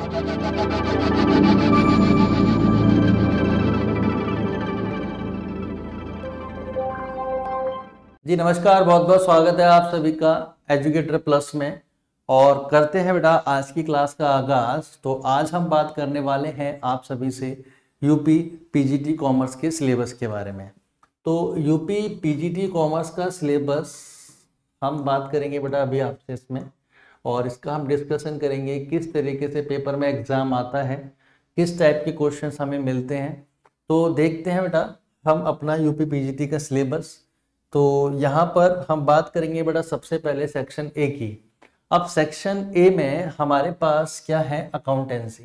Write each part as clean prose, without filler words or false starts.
जी नमस्कार, बहुत बहुत स्वागत है आप सभी का एजुकेटर प्लस में। और करते हैं बेटा आज की क्लास का आगाज। तो आज हम बात करने वाले हैं आप सभी से यूपी पीजीटी कॉमर्स के सिलेबस के बारे में। तो यूपी पीजीटी कॉमर्स का सिलेबस हम बात करेंगे बेटा अभी आपसे इसमें, और इसका हम डिस्कशन करेंगे किस तरीके से पेपर में एग्जाम आता है, किस टाइप के क्वेश्चंस हमें मिलते हैं। तो देखते हैं बेटा हम अपना यूपी पीजीटी का सिलेबस। तो यहाँ पर हम बात करेंगे बेटा सबसे पहले सेक्शन ए की। अब सेक्शन ए में हमारे पास क्या है, अकाउंटेंसी।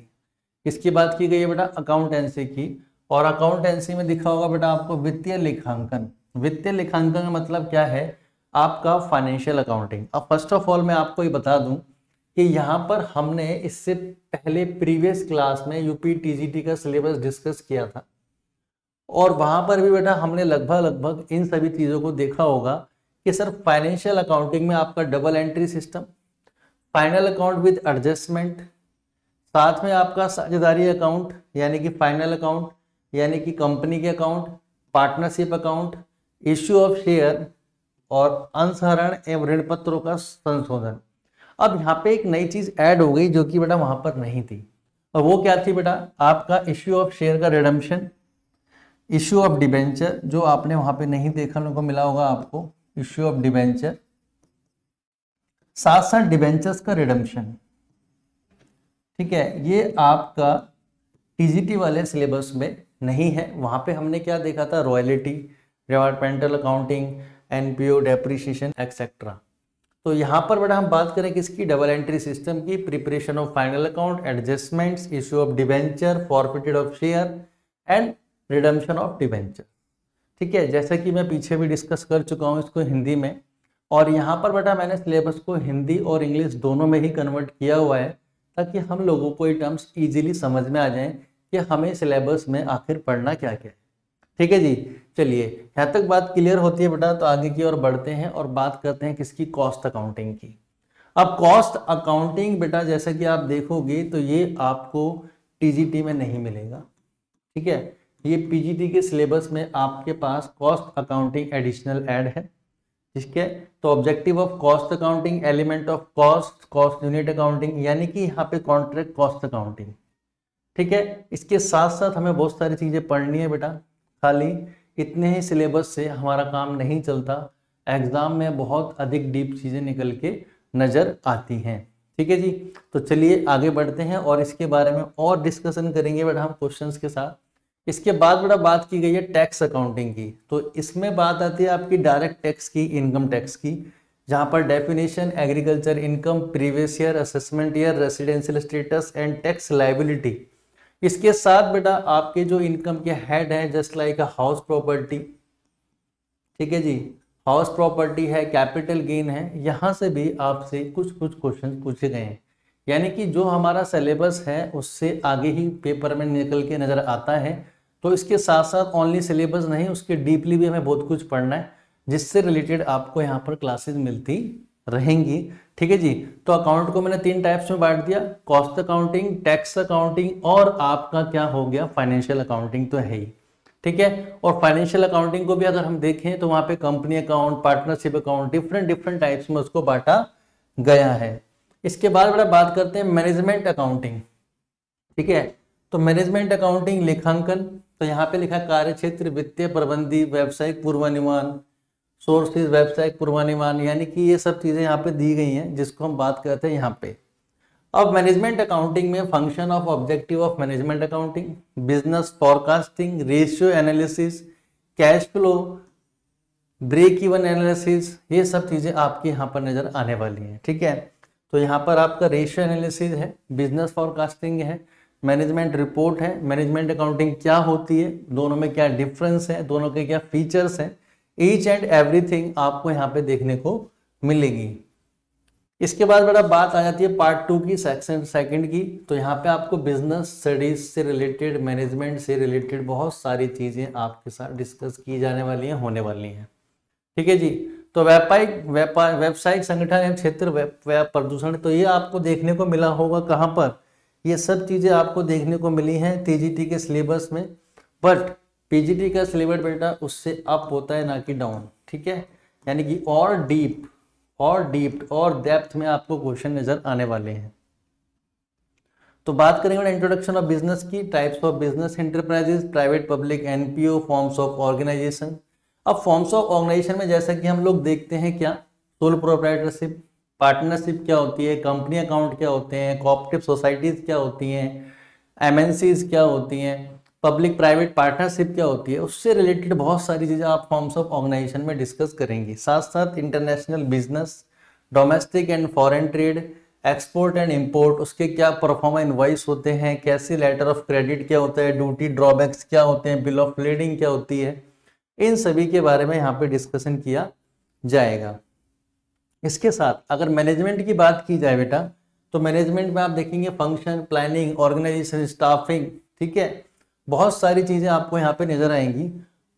किसकी बात की गई है बेटा, अकाउंटेंसी की। और अकाउंटेंसी में दिखा होगा बेटा आपको वित्तीय लेखांकन। वित्तीय लेखांकन का मतलब क्या है, आपका फाइनेंशियल अकाउंटिंग। अब फर्स्ट ऑफ ऑल मैं आपको ये बता दूं कि यहाँ पर हमने इससे पहले प्रीवियस क्लास में यूपी टीजीटी का सिलेबस डिस्कस किया था, और वहां पर भी बेटा हमने लगभग इन सभी चीजों को देखा होगा कि सर फाइनेंशियल अकाउंटिंग में आपका double entry system, final account with adjustment, साथ में आपका साझेदारी अकाउंट यानी कि फाइनल अकाउंट यानी कि कंपनी के account, partnership account, issue of share और अंशहरण एवं ऋण पत्रों का संशोधन। अब यहाँ पे एक नई चीज ऐड हो गई जो कि बेटा वहां पर नहीं थी, और वो क्या थी बेटा, आपका इश्यू ऑफ शेयर का रिडम्पशन, इश्यू ऑफ डिबेंचर, जो आपने वहां पे नहीं देखने को मिला होगा आपको, इश्यू ऑफ डिबेंचर, साथ साथ डिबेंचर्स का रिडम्पशन। ठीक है, ये आपका टीजीटी वाले सिलेबस में नहीं है। वहां पे हमने क्या देखा था, royalty, departmental accounting, NPO, depreciation etcetera. तो यहाँ पर बेटा हम बात करें किसकी, डबल एंट्री सिस्टम की, preparation of final account, adjustments, issue of debenture, forfeited of share and redemption of debenture. ठीक है, जैसा कि मैं पीछे भी डिस्कस कर चुका हूँ इसको हिंदी में, और यहाँ पर बेटा मैंने सिलेबस को हिंदी और इंग्लिश दोनों में ही कन्वर्ट किया हुआ है ताकि हम लोगों को ये टर्म्स इजीली समझ में आ जाएं कि हमें सिलेबस में आखिर पढ़ना क्या क्या है। ठीक है जी, चलिए यहाँ तक बात क्लियर होती है बेटा, तो आगे की ओर बढ़ते हैं और बात करते हैं किसकी, कॉस्ट अकाउंटिंग की। अब कॉस्ट अकाउंटिंग बेटा जैसा कि आप देखोगे तो ये आपको टीजीटी में नहीं मिलेगा। ठीक है, ये पीजीटी के सिलेबस में आपके पास कॉस्ट अकाउंटिंग एडिशनल ऐड है। ठीक है, तो objective of cost accounting, element of cost, cost unit accounting, यानी कि यहाँ पे कॉन्ट्रैक्ट कॉस्ट अकाउंटिंग। ठीक है, इसके साथ साथ हमें बहुत सारी चीजें पढ़नी है बेटा। खाली इतने ही सिलेबस से हमारा काम नहीं चलता, एग्जाम में बहुत अधिक डीप चीजें निकल के नजर आती हैं। ठीक है जी, तो चलिए आगे बढ़ते हैं और इसके बारे में और डिस्कशन करेंगे बेटा हम क्वेश्चंस के साथ। इसके बाद बेटा बात की गई है टैक्स अकाउंटिंग की। तो इसमें बात आती है आपकी डायरेक्ट टैक्स की, इनकम टैक्स की, जहां पर definition, agriculture income, previous year, assessment year, residential status and tax liability. इसके साथ बेटा आपके जो इनकम के हेड है, just like a house property. ठीक है जी, हाउस प्रॉपर्टी है, कैपिटल गेन है, यहाँ से भी आपसे कुछ क्वेश्चन पूछे गए हैं। यानी कि जो हमारा सिलेबस है उससे आगे ही पेपर में निकल के नजर आता है। तो इसके साथ साथ ओनली सिलेबस नहीं, उसके डीपली भी हमें बहुत कुछ पढ़ना है, जिससे रिलेटेड आपको यहाँ पर क्लासेस मिलती रहेंगी। ठीक है जी, तो अकाउंट को मैंने 3 टाइप्स में बांट दिया, कॉस्ट अकाउंटिंग, टैक्स अकाउंटिंग और आपका क्या हो गया, फाइनेंशियल अकाउंटिंग तो है ही। ठीक है, और फाइनेंशियल अकाउंटिंग को भी अगर हम देखें तो वहां पे company account, partnership account, different types में उसको बांटा गया है। इसके बाद बेटा बात करते हैं मैनेजमेंट अकाउंटिंग। ठीक है, तो मैनेजमेंट अकाउंटिंग लेखांकन, तो यहाँ पे लिखा कार्य क्षेत्र, वित्तीय प्रबंधी, व्यावसायिक पूर्वानुमान, सोर्सेज, व्यावसायिक पूर्वानुमान, यानी कि ये सब चीजें यहाँ पे दी गई हैं जिसको हम बात करते हैं यहाँ पे। अब मैनेजमेंट अकाउंटिंग में function of objective of management accounting, business forecasting, ratio analysis, cash flow, break even analysis, ये सब चीजें आपकी यहाँ पर नजर आने वाली हैं। ठीक है, तो यहाँ पर आपका रेशियो एनालिसिस है, बिजनेस फोरकास्टिंग है, मैनेजमेंट रिपोर्ट है, मैनेजमेंट अकाउंटिंग क्या होती है, दोनों में क्या डिफरेंस है, दोनों के क्या फीचर्स हैं, ईच एंड एवरीथिंग आपको यहाँ पे देखने को मिलेगी। इसके बाद बेटा बात आ जाती है पार्ट 2 की, सेक्शन 2 की। तो यहाँ पे आपको बिजनेस स्टडीज से रिलेटेड, मैनेजमेंट से रिलेटेड बहुत सारी चीजें आपके साथ डिस्कस की जाने वाली हैं, होने वाली हैं। ठीक है जी, तो व्यावसायिक संगठन एवं क्षेत्र प्रदूषण, तो ये आपको देखने को मिला होगा कहाँ पर, ये सब चीज़ें आपको देखने को मिली हैं टीजीटी के सिलेबस में, बट पीजीटी का सिलेबस बेटा उससे अप होता है ना कि डाउन, ठीक है। यानी कि और डीप और डेप्थ में आपको क्वेश्चन नजर आने वाले हैं। तो बात करेंगे इंट्रोडक्शन ऑफ बिजनेस की, types of business enterprises, private public NPO, forms of organisation. अब फॉर्म्स ऑफ ऑर्गेनाइजेशन में जैसा कि हम लोग देखते हैं क्या, सोल प्रोप्राइटरशिप, पार्टनरशिप क्या होती है, कंपनी अकाउंट क्या होते हैं, कोऑपरेटिव सोसाइटीज क्या होती हैं, एमएनसीज क्या होती हैं, पब्लिक प्राइवेट पार्टनरशिप क्या होती है, उससे रिलेटेड बहुत सारी चीज़ें आप फॉर्म्स ऑफ ऑर्गेनाइजेशन में डिस्कस करेंगे। साथ साथ international business, domestic and foreign trade, export and import, उसके क्या परफॉर्मा इनवॉइस होते हैं, कैसे लेटर ऑफ क्रेडिट क्या होता है, ड्यूटी ड्रॉबैक्स क्या होते हैं, बिल ऑफ लीडिंग क्या होती है, इन सभी के बारे में यहाँ पे डिस्कशन किया जाएगा। इसके साथ अगर मैनेजमेंट की बात की जाए बेटा, तो मैनेजमेंट में आप देखेंगे फंक्शन, प्लानिंग, ऑर्गेनाइजेशन, स्टाफिंग, ठीक है, बहुत सारी चीज़ें आपको यहाँ पे नजर आएंगी।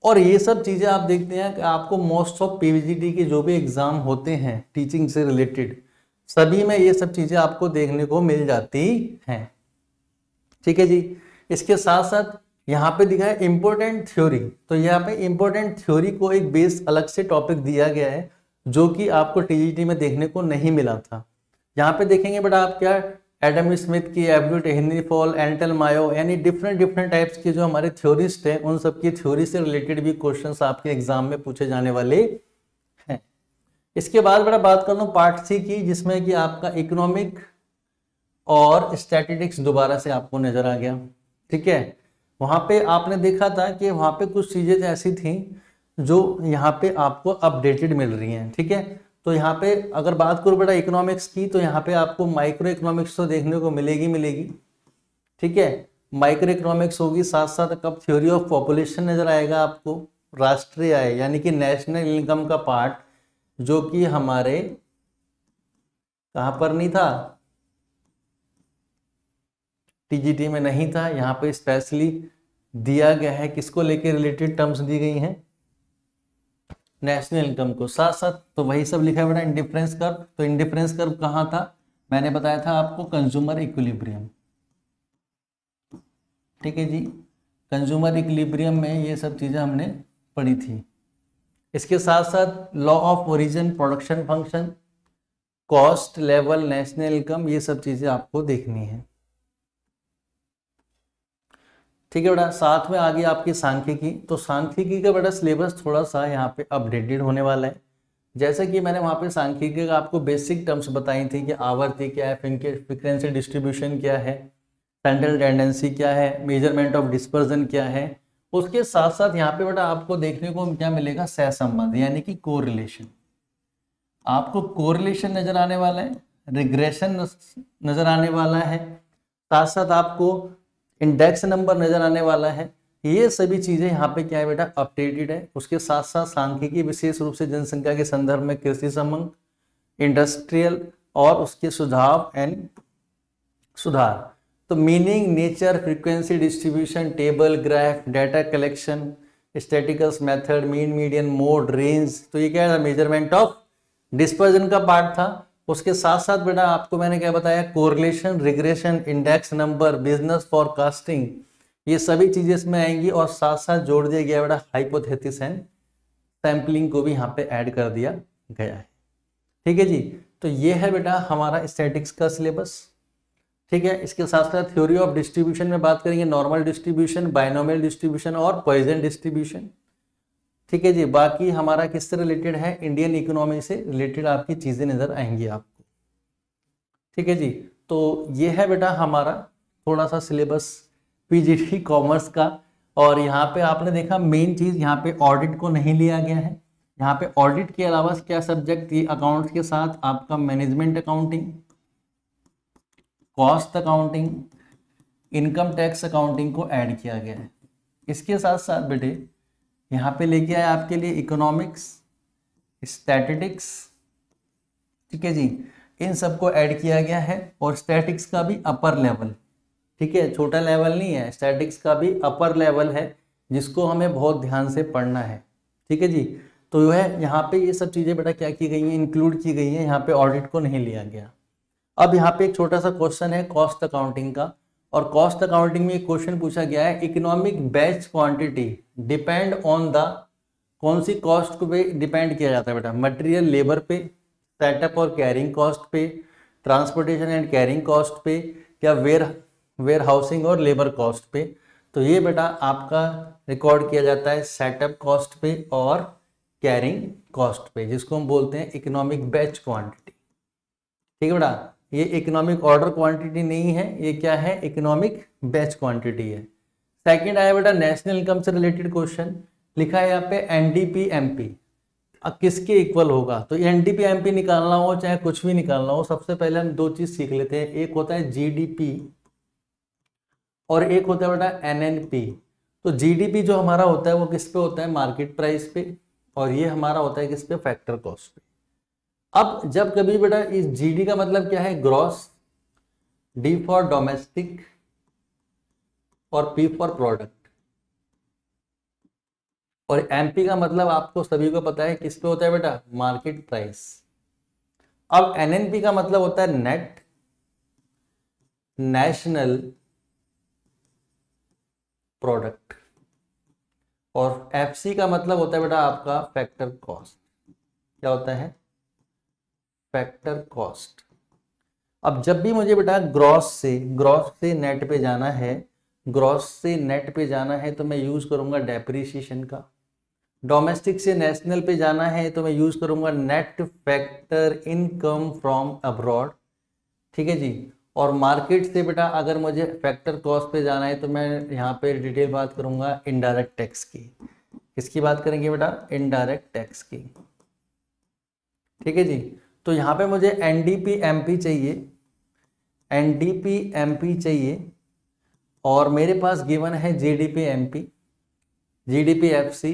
और ये सब चीज़ें आप देखते हैं कि आपको मोस्ट ऑफ पीजीटी के जो भी एग्जाम होते हैं टीचिंग से रिलेटेड, सभी में ये सब चीज़ें आपको देखने को मिल जाती हैं, ठीक है जी। इसके साथ साथ यहाँ पे दिखा है इंपॉर्टेंट थ्योरी, तो यहाँ पे इंपॉर्टेंट थ्योरी को एक बेस अलग से टॉपिक दिया गया है जो कि आपको टीजीटी में देखने को नहीं मिला था। यहाँ पे देखेंगे बेटा आप क्या, एडम स्मिथ की, एब्यूट, हेनरी फॉल, एंटल मायो, यानी डिफरेंट टाइप्स के जो हमारे थ्योरिस्ट हैं उन सब की थ्योरी से रिलेटेड भी क्वेश्चंस आपके एग्जाम में पूछे जाने वाले हैं। इसके बाद बेटा बात कर लूँ पार्ट सी की, जिसमें कि आपका इकोनॉमिक और स्टैटिस्टिक्स दोबारा से आपको नजर आ गया, ठीक है। वहाँ पे आपने देखा था कि वहाँ पे कुछ चीज़ें ऐसी थी जो यहाँ पे आपको अपडेटेड मिल रही हैं, ठीक है। तो यहाँ पे अगर बात करूँ बेटा इकोनॉमिक्स की, तो यहाँ पे आपको माइक्रो इकोनॉमिक्स तो देखने को मिलेगी, ठीक है, माइक्रो इकोनॉमिक्स होगी, साथ साथ कब थ्योरी ऑफ पॉपुलेशन नजर आएगा आपको, राष्ट्रीय आय यानी कि नेशनल इनकम का पार्ट, जो कि हमारे कहाँ पर नहीं था, टीजीटी में नहीं था, यहाँ पे स्पेशली दिया गया है, किसको लेके रिलेटेड टर्म्स दी गई हैं, नेशनल इनकम को। साथ साथ तो वही सब लिखा है बेटा इंडिफरेंस कर्व, तो इंडिफरेंस कर्व कहाँ था, मैंने बताया था आपको कंज्यूमर इक्विलिब्रियम, ठीक है जी, कंज्यूमर इक्विलिब्रियम में ये सब चीज़ें हमने पढ़ी थी। इसके साथ साथ law of origin, production function, cost level, national income, ये सब चीज़ें आपको देखनी है, ठीक है बेटा। साथ में आगे आपकी सांख्यिकी, तो सांख्यिकी का बेटा सिलेबस थोड़ा सा यहाँ पे अपडेटेड होने वाला है। जैसे कि मैंने वहाँ पे सांख्यिकी का आपको बेसिक टर्म्स बताई थी कि आवर्ती क्या है, फ्रीक्वेंसी डिस्ट्रीब्यूशन क्या है, सेंट्रल टेंडेंसी क्या है, मेजरमेंट ऑफ डिस्पर्जन क्या है। उसके साथ साथ यहाँ पे बेटा आपको देखने को क्या मिलेगा, सहसंबंध यानी कि कोरिलेशन, आपको कोरिलेशन नजर आने वाला है, रिग्रेशन नजर आने वाला है, साथ साथ आपको इंडेक्स नंबर नजर आने वाला है। ये सभी चीजें यहाँ पे क्या है बेटा अपडेटेड है। उसके साथ साथ सांख्यिकी विशेष रूप से जनसंख्या के संदर्भ में कृषि संबंध, इंडस्ट्रियल और उसके सुझाव एंड सुधार, तो meaning, nature, frequency distribution, table, graph, data collection, statistical method, mean, median, mode, range, तो ये क्या है मेजरमेंट ऑफ डिस्पर्जन का पार्ट था। उसके साथ साथ बेटा आपको मैंने क्या बताया, correlation, regression, index number, business forecasting, ये सभी चीजें इसमें आएंगी। और साथ साथ जोड़ दिया गया बेटा हाइपोथेसिस एंड सैम्पलिंग को भी यहाँ पे ऐड कर दिया गया है, ठीक है जी। तो ये है बेटा हमारा स्टैटिक्स का सिलेबस, ठीक है। इसके साथ साथ थ्योरी ऑफ डिस्ट्रीब्यूशन में बात करेंगे, नॉर्मल डिस्ट्रीब्यूशन, बायनोमियल डिस्ट्रीब्यूशन और पॉइजन डिस्ट्रीब्यूशन, ठीक है जी। बाकी हमारा किससे रिलेटेड है, इंडियन इकोनॉमी से रिलेटेड आपकी चीजें नजर आएंगी आपको, ठीक है जी। तो ये है बेटा हमारा थोड़ा सा सिलेबस पीजीटी कॉमर्स का। और यहाँ पे आपने देखा मेन चीज, यहाँ पे ऑडिट को नहीं लिया गया है। यहाँ पे ऑडिट के अलावा क्या सब्जेक्ट थी, अकाउंट्स के साथ आपका management accounting, cost accounting, income tax accounting को ऐड किया गया है। इसके साथ साथ बेटे यहाँ पे लेके आया आपके लिए इकोनॉमिक्स, स्टैटिस्टिक्स, ठीक है जी, इन सबको ऐड किया गया है। और स्टैटिक्स का भी अपर लेवल, ठीक है, छोटा लेवल नहीं है, स्टैटिक्स का भी अपर लेवल है जिसको हमें बहुत ध्यान से पढ़ना है, ठीक है जी। तो जो है यहाँ पे ये सब चीज़ें बेटा क्या की गई हैं, इंक्लूड की गई हैं, यहाँ पे ऑडिट को नहीं लिया गया। अब यहाँ पे एक छोटा सा क्वेश्चन है कॉस्ट अकाउंटिंग का, और कॉस्ट अकाउंटिंग में एक क्वेश्चन पूछा गया है economic batch quantity depend on the, कौन सी कॉस्ट को पे डिपेंड किया जाता है बेटा, मटेरियल लेबर पे, सेटअप और कैरिंग कॉस्ट पे, ट्रांसपोर्टेशन एंड कैरिंग कॉस्ट पे, या वेयर हाउसिंग और लेबर कॉस्ट पे। तो ये बेटा आपका रिकॉर्ड किया जाता है सेटअप कॉस्ट पे और कैरिंग कॉस्ट पे, जिसको हम बोलते हैं इकोनॉमिक बैच क्वांटिटी। ठीक है बेटा, ये इकोनॉमिक ऑर्डर क्वांटिटी नहीं है, ये क्या है, इकोनॉमिक बैच क्वांटिटी है। सेकंड आया बेटा नेशनल इनकम से रिलेटेड क्वेश्चन, लिखा है यहाँ पे एनडीपी एमपी किसके इक्वल होगा। तो एनडीपी एमपी निकालना हो चाहे कुछ भी निकालना हो, सबसे पहले हम दो चीज सीख लेते हैं, एक होता है जीडीपी और एक होता है बेटा एनएनपी। तो जीडीपी जो हमारा होता है वो किस पे होता है, मार्केट प्राइस पे, और ये हमारा होता है किस पे, फैक्टर कॉस्ट पे। अब जब कभी बेटा इस जीडी का मतलब क्या है, ग्रॉस, डी फॉर डोमेस्टिक और पी फॉर प्रोडक्ट, और एमपी का मतलब आपको सभी को पता है किस पे होता है बेटा, मार्केट प्राइस। अब एनएनपी का मतलब होता है नेट नेशनल प्रोडक्ट, और एफसी का मतलब होता है बेटा आपका फैक्टर कॉस्ट। क्या होता है, फैक्टर कॉस्ट। अब जब भी मुझे बेटा ग्रॉस से नेट पे जाना है, ग्रॉस से नेट पे जाना है तो मैं यूज करूंगा डेप्रिसिएशन का। डोमेस्टिक से नेशनल पे जाना है तो मैं यूज करूंगा net factor income from abroad. ठीक है जी। और मार्केट से बेटा अगर मुझे फैक्टर कॉस्ट पे जाना है तो मैं यहाँ पे डिटेल बात करूंगा इनडायरेक्ट टैक्स की। किसकी बात करेंगे बेटा, इनडायरेक्ट टैक्स की। ठीक है जी। तो यहाँ पे मुझे एनडीपी एमपी चाहिए, एनडीपी एमपी चाहिए, और मेरे पास गिवन है GDP MP, GDP FC,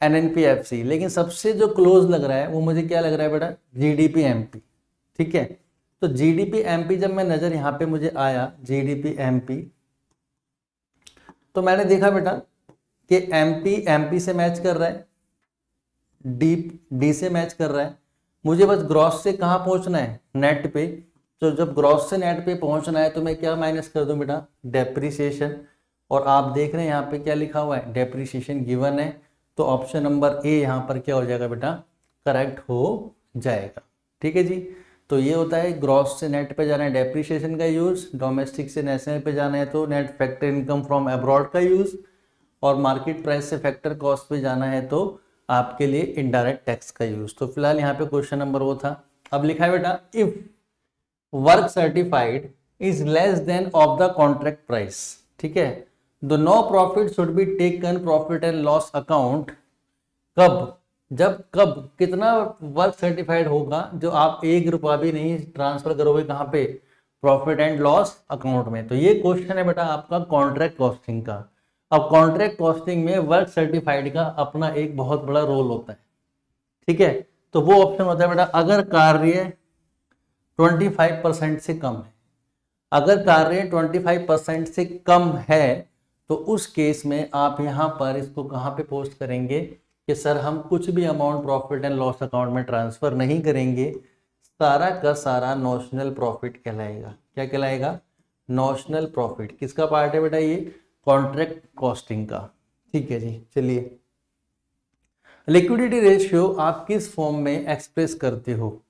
NNP FC, लेकिन सबसे जो क्लोज लग रहा है वो मुझे क्या लग रहा है बेटा, जीडीपी एमपी। ठीक है। तो जीडीपी एमपी जब मैं नजर यहाँ पे मुझे आया जीडीपी एमपी, तो मैंने देखा बेटा कि एमपी एमपी से मैच कर रहा है, डी से मैच कर रहा है। मुझे बस ग्रॉस से कहाँ पहुंचना है, नेट पे। तो जब ग्रॉस से नेट पे पहुंचना है तो मैं क्या माइनस कर दूं बेटा, डेप्रिसिएशन। और आप देख रहे हैं यहाँ पे क्या लिखा हुआ है, डेप्रिसिएशन गिवन है, तो ऑप्शन नंबर ए यहाँ पर क्या हो जाएगा बेटा, करेक्ट हो जाएगा। ठीक है जी। तो ये होता है ग्रॉस से नेट पे जाना है डेप्रिसिएशन का यूज, डोमेस्टिक से नेशनल पे जाना है तो net factor income from abroad का यूज, और मार्केट प्राइस से फैक्टर कॉस्ट पे जाना है तो आपके लिए इनडायरेक्ट टैक्स का यूज। तो फिलहाल यहाँ पे क्वेश्चन नंबर वो था। अब लिखा है बेटा if work certified is less than of the contract price. ठीक है। The no profit should be taken profit and loss account. कब, जब कब कितना वर्क सर्टिफाइड होगा, जो आप 1 रुपया भी नहीं ट्रांसफर करोगे कहाँ पे, प्रॉफिट एंड लॉस अकाउंट में। तो ये क्वेश्चन है बेटा आपका कॉन्ट्रैक्ट कॉस्टिंग का। अब कॉन्ट्रैक्ट कॉस्टिंग में वर्क सर्टिफाइड का अपना एक बहुत बड़ा रोल होता है। ठीक है। तो वो ऑप्शन होता है बेटा अगर कार्य 25% से कम है, अगर कार्य 25% से कम है तो उस केस में आप यहाँ पर इसको कहाँ पे पोस्ट करेंगे कि सर हम कुछ भी amount profit and loss account में ट्रांसफर नहीं करेंगे, सारा का सारा नॉशनल प्रॉफिट कहलाएगा। क्या कहलाएगा, नॉशनल प्रॉफिट। किसका पार्ट है बेटा, ये कॉन्ट्रैक्ट कॉस्टिंग का। ठीक है जी। चलिए, लिक्विडिटी रेशियो आप किस फॉर्म में एक्सप्रेस करते हो।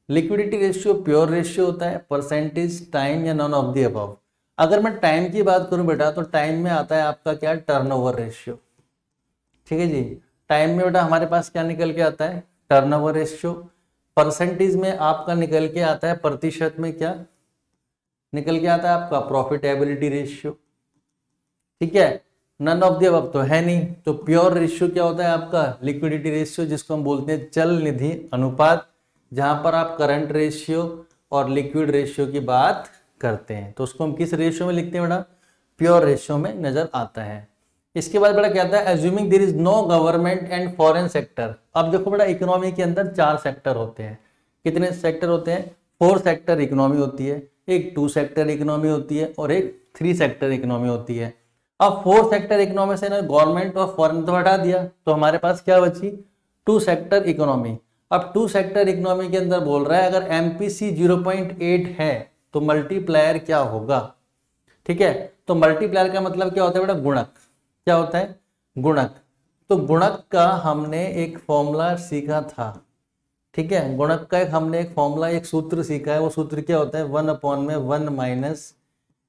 लिक्विडिटी रेशियो प्योर रेशियो होता है, परसेंटेज, टाइम, या नॉन ऑफ द अबव। अगर मैं टाइम की बात करूं बेटा तो टाइम में आता है आपका क्या, टर्नओवर रेशियो। ठीक है जी। टाइम में बेटा हमारे पास क्या निकल के आता है, टर्नओवर रेशियो। परसेंटेज में आपका निकल के आता है, प्रतिशत में क्या निकल के आता है आपका, प्रॉफिटेबिलिटी रेशियो। ठीक है। नन ऑफ द अबव तो है नहीं, तो प्योर रेशियो क्या होता है आपका, लिक्विडिटी रेशियो, जिसको हम बोलते हैं चल निधि अनुपात, जहां पर आप करंट रेशियो और लिक्विड रेशियो की बात करते हैं। तो उसको हम किस रेशियो में लिखते हैं बेटा, प्योर रेशियो में नजर आता है। इसके बाद बेटा क्या आता है, assuming there is no government and foreign sector. अब देखो बेटा इकोनॉमी के अंदर 4 सेक्टर होते हैं। कितने सेक्टर होते हैं, 4 सेक्टर इकोनॉमी होती है, एक 2 सेक्टर इकोनॉमी होती है, और एक 3 सेक्टर इकोनॉमी होती है। अब 4 सेक्टर इकोनॉमी से ना गवर्नमेंट और फॉरेन तो हटा दिया, तो हमारे पास क्या बची, 2 सेक्टर इकोनॉमी। अब टू सेक्टर इकोनॉमी के अंदर बोल रहा है अगर एमपीसी 0.8 है तो मल्टीप्लायर क्या होगा। ठीक है, तो मल्टीप्लायर का मतलब क्या होता है बेटा, गुणक। क्या होता है, गुणक। तो गुणक का हमने एक फॉर्मूला सीखा था। ठीक है, गुणक का हमने एक फॉर्मूला, एक सूत्र सीखा है। वो सूत्र क्या होता है, 1/1 माइनस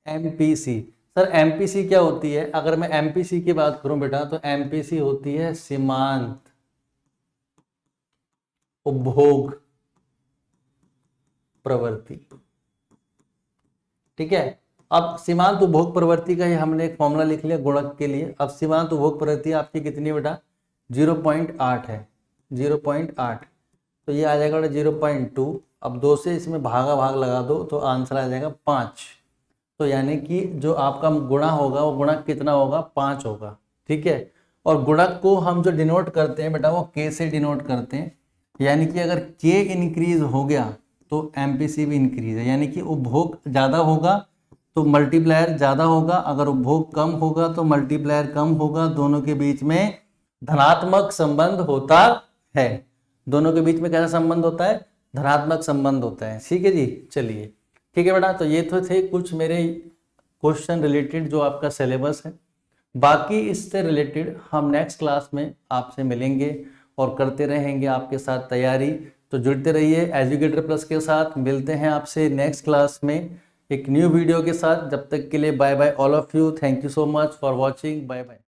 एमपीसी। सर एमपीसी क्या होती है, अगर मैं एमपीसी की बात करूं बेटा तो एमपीसी होती है सीमांत उपभोग प्रवृत्ति। ठीक है, अब सीमांत उपभोग प्रवृत्ति का ही हमने एक फॉर्मूला लिख लिया गुणक के लिए। अब सीमांत उपभोग प्रवृत्ति आपकी कितनी बेटा, 0.8 है, 0.8। तो ये आ जाएगा बेटा 0.2। अब 2 से इसमें भागा भाग लगा दो तो आंसर आ जाएगा 5। तो यानी कि जो आपका गुणा होगा वो गुणक कितना होगा, 5 होगा। ठीक है, और गुणक को हम जो डिनोट करते हैं बेटा वो के से डिनोट करते हैं। यानी कि अगर के इंक्रीज हो गया तो एमपीसी भी इंक्रीज है, यानी कि उपभोग ज़्यादा होगा तो मल्टीप्लायर ज़्यादा होगा, अगर उपभोग कम होगा तो मल्टीप्लायर कम होगा। दोनों के बीच में धनात्मक संबंध होता है। दोनों के बीच में कैसा संबंध होता है, धनात्मक संबंध होता है। ठीक है जी, चलिए ठीक है बेटा, तो ये तो थे कुछ मेरे क्वेश्चन रिलेटेड जो आपका सिलेबस है। बाकी इससे रिलेटेड हम नेक्स्ट क्लास में आपसे मिलेंगे और करते रहेंगे आपके साथ तैयारी। तो जुड़ते रहिए एजुकेटर प्लस के साथ। मिलते हैं आपसे नेक्स्ट क्लास में एक न्यू वीडियो के साथ। जब तक के लिए bye bye all of you. Thank you so much for watching. Bye bye.